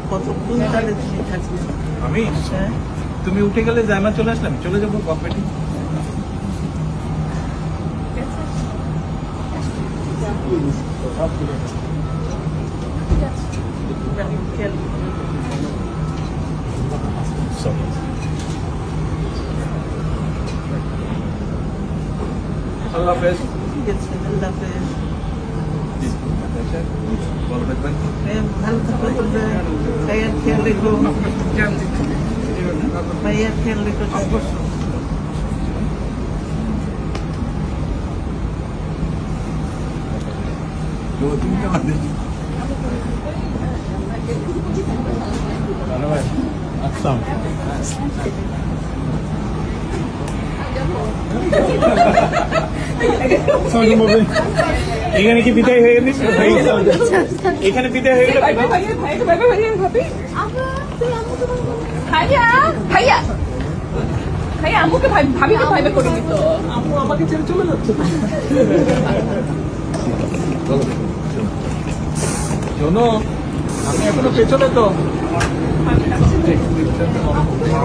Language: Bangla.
কতক্ষণ তাহলে তুমি থাকবে? আমি তুমি উঠে গেলে জায়মা চলে আসলাম, চলে যাবো কফেটি। আল্লাহ হাফেজ। ঠিক আছে, আল্লাহ হাফেজ। ভালো থাকবেন। ভালো থাকলে তোমরা ভাইয়ার খেয়াল রেখো, ভাইয়ার খেয়াল রেখো। এখানে কি বিদায় হয়ে গেল? এখানে বিদায় হয়ে গেল। ভাইয়া ভাইয়া ভাইয়া আম্মুকে ভাবিকে ভাইবে করে দিত। আম্মু আমাকে ছেড়ে চলে যাচ্ছে। শোনো, আমি এখনো পেছনে তো।